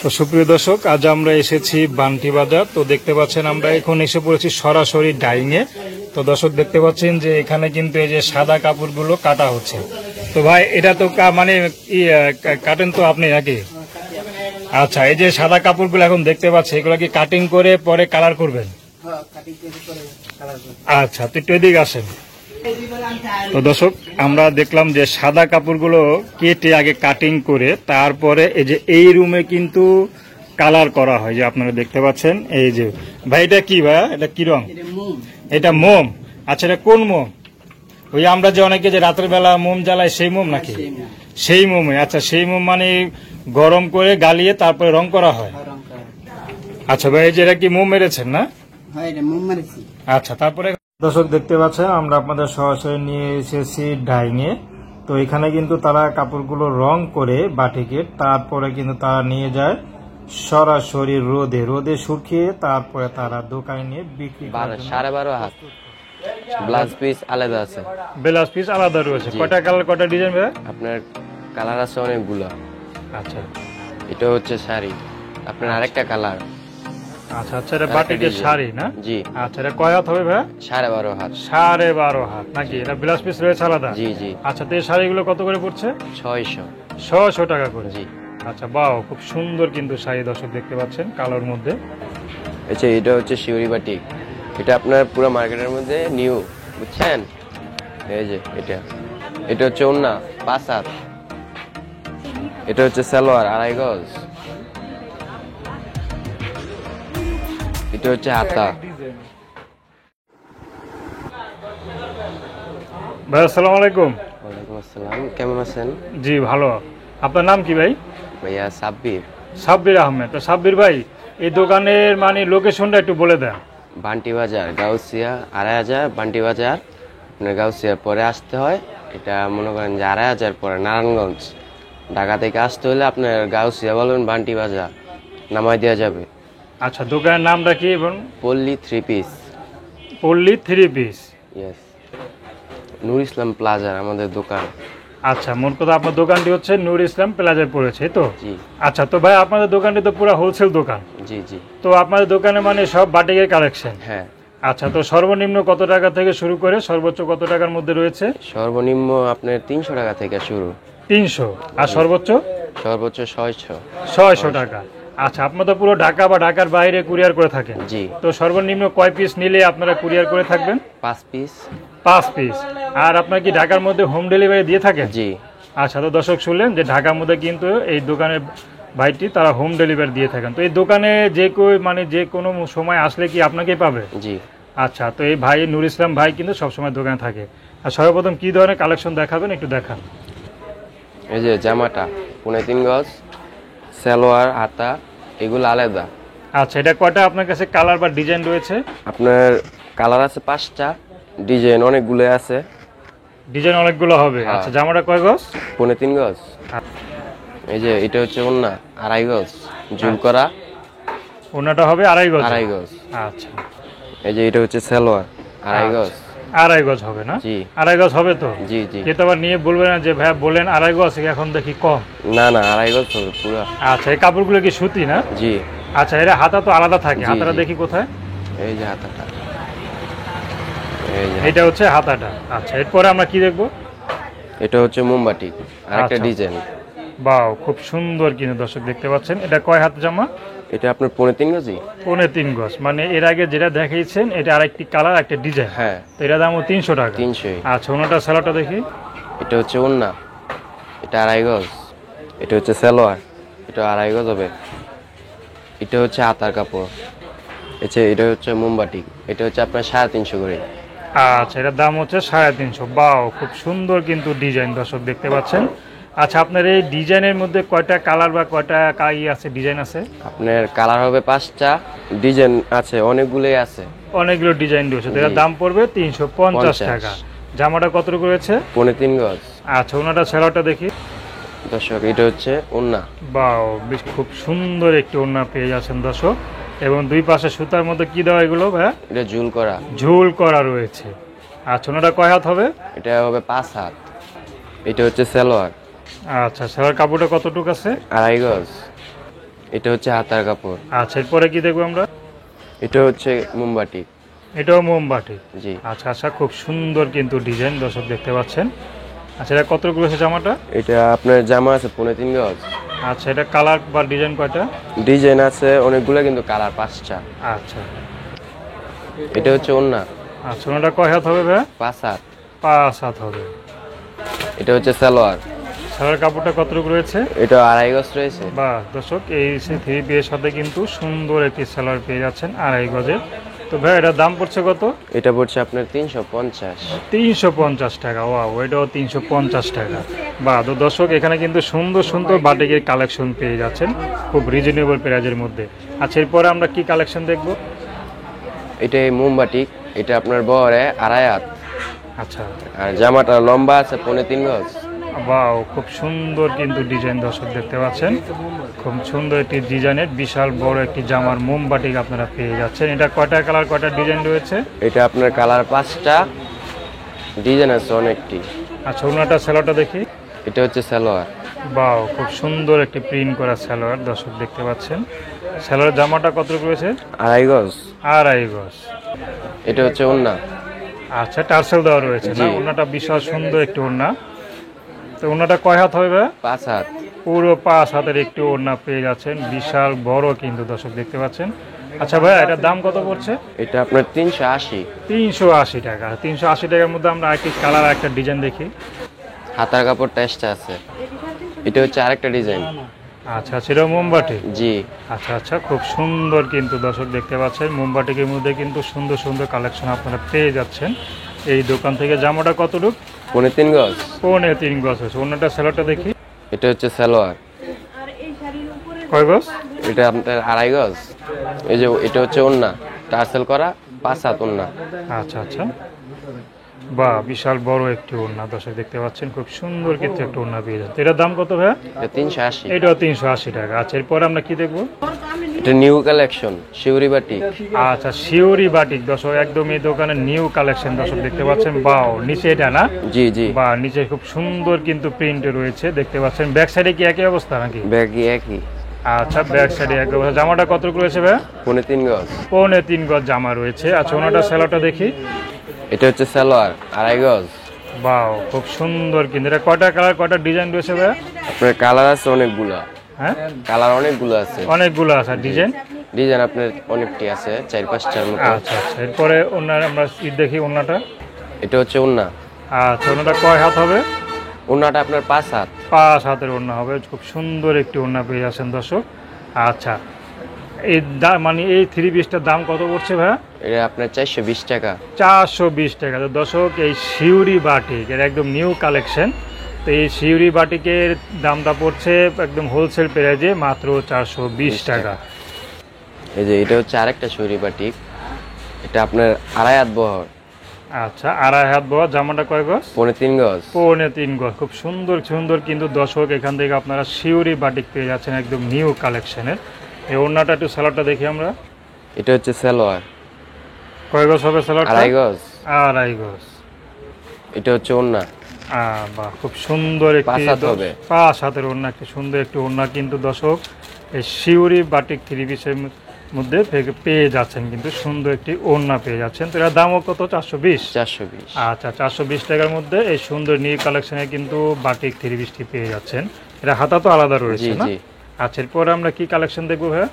তো সুপ্রিয় দর্শক, আজ আমরা এসেছি বান্টি বাজার। তো দেখতে পাচ্ছেন আমরা এখন এসে পড়েছি সরাসরি ডাইং এ। তো দর্শক দেখতে পাচ্ছেন যে এখানে কিন্তু এই যে সাদা কাপড়গুলো কাটা হচ্ছে। তো ভাই এটা তো মানে কাটেন তো আপনি নাকি? আচ্ছা, এই যে সাদা কাপড়গুলো এখন দেখতে পাচ্ছি, এগুলো কি কাটিং করে পরে কালার করবেন? আচ্ছা, তো একটু এদিকে আসেন। তো দর্শক, আমরা দেখলাম যে সাদা কাপড়গুলো কেটে আগে কাটিং করে তারপরে এই যে এই রুমে কিন্তু কালার করা হয়, যে আপনারা দেখতে পাচ্ছেন। এই যে ভাই, এটা কি ভাই, এটা কি রং? এটা মোম। আচ্ছা, এটা কোন মোম? ওই আমরা যে অনেকে যে রাতের বেলা মোম জ্বালায় সেই মোম নাকি? সেই মোমে। আচ্ছা, সেই মোম মানে গরম করে গালিয়ে তারপরে রং করা হয়। আচ্ছা ভাই, এই যে এটা কি মোম মেরেছেন না? আচ্ছা, তারপরে দর্শক দেখতে পাচ্ছেন আমরা আপনাদের সরাসরি নিয়ে এসেছি ডাইং এ। তো এখানে কিন্তু তারা কাপড়গুলো রং করে বাটিকে, তারপরে কিন্তু তারা নিয়ে যায় সরাসরি রোদে শুকিয়ে তারপরে তারা দোকানে নিয়ে বিক্রি করে। 12.5 হাত ব্লাউজ পিস আলাদা আছে। ব্লাউজ পিস আলাদা রয়েছে। কয়টা কালার, কয়টা ডিজাইন ভাই? আপনার কালার আছে অনেকগুলো। আচ্ছা, এটা হচ্ছে শাড়ি, আপনার আরেকটা কালার। আচ্ছা আচ্ছা, এটা বাটিকের শাড়ি না? জি। আচ্ছা, এটা কয় হাত হবে ভাই? 12.5 হাত। 12.5 হাত নাকি? এটা ব্লাউজ পিস রয়েছে আলাদা? জি জি। আচ্ছা, তো এই শাড়িগুলো কত করে পড়ছে? 600 টাকা করে। জি। আচ্ছা, বাহ, খুব সুন্দর কিন্তু শাড়ি দর্শক দেখতে পাচ্ছেন কালোর মধ্যে। আচ্ছা, এটা হচ্ছে শিউরি বাটিক। এটা আপনার পুরো মার্কেটের মধ্যে নিউ, বুঝছেন? এই যে এটা হচ্ছে ওন্না 5 হাত। এটা হচ্ছে সালোয়ার 2.5 গজ। এটা হচ্ছে হাতা। ভাই আসসালামু আলাইকুম। ওয়ালাইকুম আসসালাম, কেমন আছেন? জি ভালো। আপনার নাম কি ভাই? ভাইয়া সাব্বির। সাব্বির আহমেদ। তো সাব্বির ভাই, এই দোকানের মানে লোকেশনটা একটু বলে দেন। বান্টি বাজার, গাউসিয়া 2.5 বান্টি বাজার। আপনার গাউসিয়ার পরে আসতে হয়। এটা মনে করেন যে 2.5 পরে নারায়ণগঞ্জ। ঢাকা থেকে আসতে হলে আপনার গাউসিয়া বলবেন, বান্টি বাজার নামাই দেওয়া যাবে। আচ্ছা, দোকানের নামটা কি? এবং পল্লী 3 পিস। পল্লী 3 পিস। ইয়েস, নূর ইসলাম প্লাজার আমাদের দোকান। আচ্ছা, মোট কথা আপনার দোকানটি হচ্ছে নূর ইসলাম প্লাজায় পড়েছে তো? জি। আচ্ছা, তো ভাই আপনাদের দোকানটি তো পুরো হোলসেল দোকান। জি জি। তো আপনাদের দোকানে মানে সব বাটিকের কালেকশন? হ্যাঁ। আচ্ছা, তো সর্বনিম্ন কত টাকা থেকে শুরু করে সর্বোচ্চ কত টাকার মধ্যে রয়েছে? সর্বনিম্ন আপনার 300 টাকা থেকে শুরু। 300। আর সর্বোচ্চ? সর্বোচ্চ 600 টাকা। আচ্ছা, আপনারা তো পুরো ঢাকা বা ঢাকার বাইরে কুরিয়ার করে থাকেন? জি। তো সর্বনিম্ন কয় পিস নিলে আপনারা কুরিয়ার করে থাকবেন? 5 পিস। 5 পিস। আর আপনারা কি ঢাকার মধ্যে হোম ডেলিভারি দিয়ে থাকেন? জি। আচ্ছা, তো দর্শক শুনলেন যে ঢাকার মধ্যে কিন্তু এই দোকানের ভাইটি তারা হোম ডেলিভারি দিয়ে থাকেন। তো এই দোকানে যে কোনো সময় আসলে কি আপনাকেই পাবে? জি। আচ্ছা, তো এই ভাই নূর ইসলাম ভাই কিন্তু সবসময় দোকানে থাকে। আর সর্বপ্রথম কি ধরনের কালেকশন দেখাবেন একটু দেখান। এই যে জামাটা 3.5 গজ, সালোয়ার, হাতা, এগুলো আলাদা। আচ্ছা, এটা কয়টা আপনার কাছে কালার বা ডিজাইন রয়েছে? আপনার কালার আছে 5টা, ডিজাইন অনেকগুলো আছে। ডিজাইন অনেকগুলো হবে। আচ্ছা, জামাটা কয় গজ? 3.5 গজ। এই যে এটা হচ্ছে ওন্না 2.5 গজ, ঝুল করা। ওনাটা হবে 2.5 গজ। 2.5 গজ। আচ্ছা। এই যে এটা হচ্ছে সালোয়ার 2.5 গজ। 2.5 গজ হবে না? জি। 2.5 গজ হবে তো? জি জি। কেউ তো আবার নিয়ে বলবে না যে ভাইয়া বলেন 2.5 গজ, এখন দেখি কম। না না, 2.5 গজ হবে পুরো। আচ্ছা, এই কাপড়গুলো কি সুতি না? জি। আচ্ছা, এর হাতা তো আলাদা থাকে। জি, হাতাটা জি। দেখি কোথায়? এই যে হাতাটা, এই যে এটা হচ্ছে হাতাটা। আচ্ছা, এরপরে আমরা কি দেখবো? এটা হচ্ছে মোমবাটি, আরেকটা আচ্ছা। ডিজাইন। বাও, খুব সুন্দর কিন্তু দর্শক দেখতে পাচ্ছেন। এটা কয় হাত জামা? এটা আপনার 3.5 গজই। 3.5 গজ। মানে এর আগে যেটা দেখিয়েছেন এটা আরেকটি কালার, একটা ডিজাইন। হ্যাঁ। তো এটার দামও 300 টাকা। 300। আচ্ছা, ওনাটা সালোয়ারটা দেখি। এটা হচ্ছে ওন্না, এটা 2.5 গজ। এটা হচ্ছে সালোয়ার, এটা 2.5 গজ হবে। এটা হচ্ছে হাতার কাপড়। এটা হচ্ছে মোমবাটি, এটা হচ্ছে আপনার 350 করে। আচ্ছা, এটার দাম হচ্ছে 350। বাও, খুব সুন্দর কিন্তু ডিজাইন দর্শক দেখতে পাচ্ছেন। আচ্ছা, আপনার এই ডিজাইনের মধ্যে কয়টা কালার বা কয়টা ডিজাইন আছে? আপনার কালার হবে 5টা, ডিজাইন আছে অনেকগুলোই আছে। অনেকগুলো ডিজাইন রয়েছে। এটার দাম পড়বে 350 টাকা। জামাটা কতটুকু রয়েছে? 3.5 গজ। আচ্ছা, ওনাটা সালোয়ারটা দেখি। দর্শক, এটা হচ্ছে ওন্না। বাও, বেশ খুব সুন্দর একটি ওড়না পেয়ে যাচ্ছেন দর্শক। এবং দুই পাশে সুতার মধ্যে কি দেওয়া এগুলো ভাইয়া? এটা ঝুল করা। ঝুল করা রয়েছে। আচ্ছা, ওনাটা কয় হাত হবে? এটা হবে 5 হাত। এটা হচ্ছে সালোয়ার। আচ্ছা, সেলার কাপড়টা কতটুকু আছে? 2.5 গজ। এটা হচ্ছে হাতার কাপড়। আচ্ছা, এরপরে কি দেখবো আমরা? এটা হচ্ছে মোমবাটি। এটাও মোমবাটি। জি। আচ্ছা আচ্ছা, খুব সুন্দর কিন্তু ডিজাইন দর্শক দেখতে পাচ্ছেন। আচ্ছা, এটা কতটুকু আছে জামাটা? এটা আপনার জামা আছে 3.5 গজ। আচ্ছা, এটা কালার বা ডিজাইন কয়টা? ডিজাইন আছে অনেকগুলো, কিন্তু কালার 5টা। আচ্ছা এটা হচ্ছে ওন্না। আচ্ছা, ওনাটা কয় হাত হবে ভাই? 5 হাত। 5 হাত হবে। এটা হচ্ছে সালোয়ার। সালোয়ার কাপড়টা কতটুকু রয়েছে? এটা 2.5 গজ রয়েছে। বাহ দর্শক, এই থ্রি পিসের সাথে কিন্তু সুন্দর একটি সালোয়ার পেয়ে যাচ্ছেন 2.5 গজের। তো ভাই এটার দাম পড়ছে কত? এটা পড়ছে আপনার 350। 350 টাকা। ওয়াও, এটাও 350 টাকা। বা তো দর্শক, এখানে কিন্তু সুন্দর সুন্দর বাটিকের কালেকশন পেয়ে যাচ্ছেন খুব রিজনেবল প্রাইজের মধ্যে। আচ্ছা, এরপরে আমরা কি কালেকশন দেখব? এটা এই মোমবাটি। এটা আপনার বহরে 2.5 হাত। আচ্ছা, আর জামাটা লম্বা আছে 3.5 গজ। বাও, খুব সুন্দর কিন্তু ডিজাইন দর্শক দেখতে পাচ্ছেন। খুব সুন্দর একটি ডিজাইনের বিশাল বড় একটি জামার মোমবাটিক আপনারা পেয়ে যাচ্ছেন। এটা কয়টা কালার, কয়টা ডিজাইন রয়েছে? এটা আপনার কালার 5টা, ডিজাইন আছে অনেকটি। আচ্ছা, ওনাটা সেলোয়ারটা দেখি। এটা হচ্ছে সালোয়ার। বাও, খুব সুন্দর একটি প্রিন্ট করা সালোয়ার দর্শক দেখতে পাচ্ছেন। সালোয়ার জামাটা কতটুকু রয়েছে? 2.5 গজ। 2.5 গজ। এটা হচ্ছে ওন্না। আচ্ছা, টার্সেল দেওয়া রয়েছে না? জি। ওনাটা বিশাল সুন্দর একটি ওড়না। তো ওনাটা কয় হাত হবে? 5 হাত। পুরো 5 হাতের একটি ওড়না পেয়ে যাচ্ছেন, বিশাল বড় কিন্তু দর্শক দেখতে পাচ্ছেন। আচ্ছা ভাই, এটার দাম কত পড়ছে? এটা আপনার 380। 380 টাকা। 380 টাকার মধ্যে আমরা একটি কালার, একটা ডিজাইন দেখি। হাতার কাপড়টা এক্সট্রা আছে। এটা হচ্ছে আরেকটা ডিজাইন। আচ্ছা, সেটা মোমবাটি। জি। আচ্ছা আচ্ছা, খুব সুন্দর কিন্তু দর্শক দেখতে পাচ্ছেন। মোমবাটিকের মধ্যে কিন্তু সুন্দর সুন্দর কালেকশন আপনারা পেয়ে যাচ্ছেন এই দোকান থেকে। জামাটা কতটুক? 3.5 গজ। 3.5 গজ হচ্ছে। অন্যটা সেলোয়ারটা দেখি। এটা হচ্ছে সালোয়ার। কয় গজ? এটা আপনার 2.5 গজ। এই যে এটা হচ্ছে ওন্না, টার্সেল করা 5 হাত ওন্না। আচ্ছা আচ্ছা, বা বিশাল বড় একটি ওড়না দর্শক দেখতে পাচ্ছেন। খুব সুন্দর কিন্তু একটা ওড়না পেয়ে যাচ্ছে। এটার দাম কত ভাই? এটা 380। এটাও 380 টাকা। আচ্ছা, এরপরে আমরা কি দেখবো? এটা নিউ কালেকশন শিউরি বাটি। আচ্ছা, শিউরি বাটিক দর্শক, একদম এই দোকানের নিউ কালেকশন দর্শক দেখতে পাচ্ছেন। বাও, নিচে এটা না? জি জি। বা নিচে খুব সুন্দর কিন্তু প্রিন্ট রয়েছে দেখতে পাচ্ছেন। ব্যাক সাইডে কি একই অবস্থা নাকি? ব্যাগই একই। আচ্ছা, ব্যাক সাইডে একই অবস্থা। জামাটা কতটুকু রয়েছে ভাই? 3.5 গজ। 3.5 গজ জামা রয়েছে। আচ্ছা, ওনাটা সেলোয়ারটা দেখি। এটা হচ্ছে সালোয়ার 2.5 গজ। বাও, খুব সুন্দর কিন্তু। এটা কয়টা কালার, কয়টা ডিজাইন রয়েছে ভাই? আপনার কালার আছে অনেকগুলো। হ্যাঁ, কালার অনেকগুলো আছে। অনেকগুলো আছে। ডিজাইন? ডিজাইন আপনার অনেকটি আছে, 4-5টার মতো। আচ্ছা আচ্ছা, এরপরে ওনার আমরা দেখি ওনাটা। এটা হচ্ছে ওন্না। আচ্ছা, ওনাটা কয় হাত হবে? ওন্নাটা আপনার 5 হাত। 5 হাতের ওড়না হবে। খুব সুন্দর একটি ওড়না পেয়ে যাচ্ছেন দর্শক। আচ্ছা, এই মানে এই থ্রি পিসটার দাম কত পড়ছে ভাইয়া? এটা আপনার 420 টাকা। 420 টাকা। তো দর্শক, এই শিউরি বাটিক এর একদম নিউ কালেকশন। তো এই শিউরি বাটিকের দামটা পড়ছে একদম হোলসেল প্রাইজে মাত্র 420 টাকা। এই যে এটা হচ্ছে আরেকটা শিউরি বাটি। এটা আপনার 2.5 হাত বহর। আচ্ছা, 2.5 হাত বড়। জামাটা কয় গজ? 3.5 গজ। 3.5 গজ। খুব সুন্দর সুন্দর কিন্তু দর্শক, এখান থেকে আপনারা শিউরি বাটিক পেয়ে যাচ্ছেন একদম নিউ কালেকশনের। এই ওড়নাটা একটু সালোয়ারটা দেখি আমরা। এটা হচ্ছে সালোয়ার। কয় গজ হবে সালোয়ারটা? 2.5 গজ। 2.5 গজ। এটা হচ্ছে ওন্না। বাহ, খুব সুন্দর একটি 5 হাত হবে। 5 হাতের ওড়না, একটি সুন্দর একটি ওড়না কিন্তু দর্শক এই শিউরি বাটিক থ্রি পিসের মধ্যে পেয়ে যাচ্ছেন, কিন্তু সুন্দর একটি ওড়না পেয়ে যাচ্ছেন। তো এর দামও কত? 420। 420। আচ্ছা, 420 টাকার মধ্যে এই সুন্দর নিউ কালেকশনে কিন্তু বাটিক থ্রি পিসটি পেয়ে যাচ্ছেন। এটা হাতা তো আলাদা রয়েছে জি না? জি। আচ্ছা, এরপরে আমরা কি কালেকশন দেখবো ভাইয়া?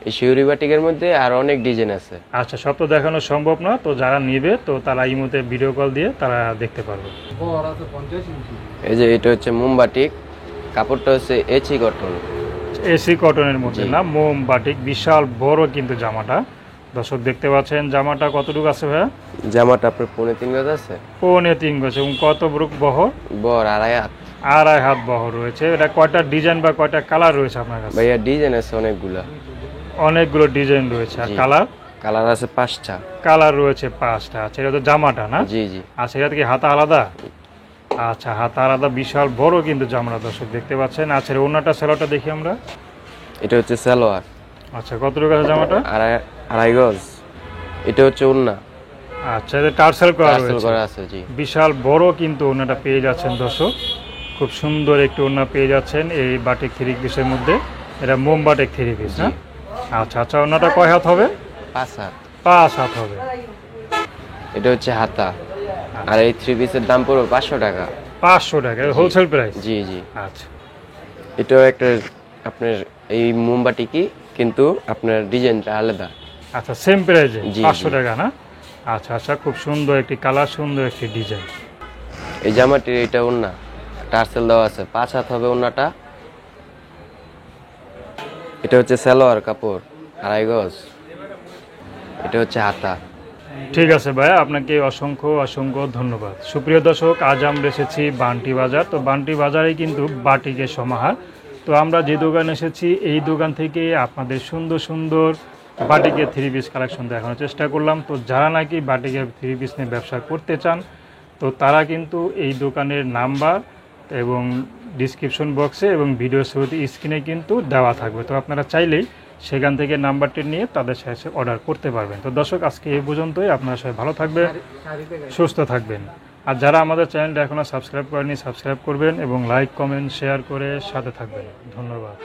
এই শিউরি বাটিকের মধ্যে আর অনেক ডিজাইন আছে। আচ্ছা, সব তো দেখানো সম্ভব না, তো যারা নিবে তো তারা এই মুহূর্তে ভিডিও কল দিয়ে তারা দেখতে পারবে। এই যে এটা হচ্ছে মোমবাটিক। কাপড়টা হচ্ছে এচি কটন। এসি কটনের মধ্যে জি। না? মোম বাটিক, বিশাল বড় কিন্তু জামাটা দর্শক দেখতে পাচ্ছেন। জামাটা কতটুকু আছে ভাইয়া? জামাটা আপনার 3.5 গজ আছে। 3.5 গজ। এবং কত ব্রুক বহর? বহর 2.5 হাত। 2.5 হাত বহর রয়েছে। এটা কয়টা ডিজাইন বা কয়টা কালার রয়েছে আপনার কাছে? ভাইয়া ডিজাইন আছে অনেকগুলা। অনেকগুলো ডিজাইন রয়েছে। আর জি। কালার? কালার আছে 5টা। কালার রয়েছে 5টা। আচ্ছা, এটা তো জামাটা না? জি জি। আচ্ছা, এটা কি হাতা আলাদা? আচ্ছা, হাতা আলাদা। বিশাল বড় কিন্তু জামাটা দর্শক দেখতে পাচ্ছেন। আচ্ছা, ওনাটা সেলোয়ারটা দেখি আমরা। এটা হচ্ছে সালোয়ার। আচ্ছা, কতটুকু আছে জামাটা? 2.5 গজ। এটা হচ্ছে ওন্না। আচ্ছা, এটা টার্সেল করা টার্সেল রয়েছে। করা আছে। জি। বিশাল বড় কিন্তু ওনাটা পেয়ে যাচ্ছেন দর্শক। খুব সুন্দর একটি ওড়না পেয়ে যাচ্ছেন এই বাটিক 3 পিসের মধ্যে। এটা মোম বাটিক 3 পিস না? আচ্ছা আচ্ছা, ওড়নাটা কয় হাত হবে? 5 হাত। 5 হাত হবে। এটা হচ্ছে হাতা। আর এই 3 পিসের দাম পড়বে 500 টাকা। 500 টাকা হোলসেল প্রাইস? জি জি। আচ্ছা, এটাও একটা আপনার এই মোমবাটি কি, কিন্তু আপনার ডিজাইনটা আলাদা। আচ্ছা সেম প্রাইসে জি, 500 জি। টাকা না? আচ্ছা আচ্ছা, খুব সুন্দর একটি কালার, সুন্দর একটি ডিজাইন। এই জামাটির এটা ওড়না টার্সেল দেওয়া আছে, 5 হাত হবে ওড়নাটা। এটা হচ্ছে সালোয়ার কাপড় 2.5 গজ। এটা হচ্ছে হাতা। ঠিক আছে ভাইয়া, আপনাকে অসংখ্য অসংখ্য ধন্যবাদ। সুপ্রিয় দর্শক, আজ আমরা এসেছি বান্টি বাজার। তো বান্টি বাজারে কিন্তু বাটিকের সমাহার। তো আমরা যে দোকানে এসেছি এই দোকান থেকে আপনাদের সুন্দর সুন্দর বাটিকের 3 পিস কালেকশন দেখানোর চেষ্টা করলাম। তো যারা নাকি বাটিকের 3 পিস নিয়ে ব্যবসা করতে চান, তো তারা কিন্তু এই দোকানের নাম্বার এবং ডিসক্রিপশন বক্সে এবং ভিডিও শুরুতে স্ক্রিনে কিন্তু দেওয়া থাকবে। তো আপনারা চাইলেই সেখান থেকে নাম্বারটি নিয়ে তাদের সাথে অর্ডার করতে পারবেন। তো দর্শক, আজকে এই পর্যন্তই। আপনারা সবাই ভালো থাকবেন, সুস্থ থাকবেন। আর যারা আমাদের চ্যানেলটা এখনও সাবস্ক্রাইব করেনি, সাবস্ক্রাইব করবেন এবং লাইক কমেন্ট শেয়ার করে সাথে থাকবেন। ধন্যবাদ।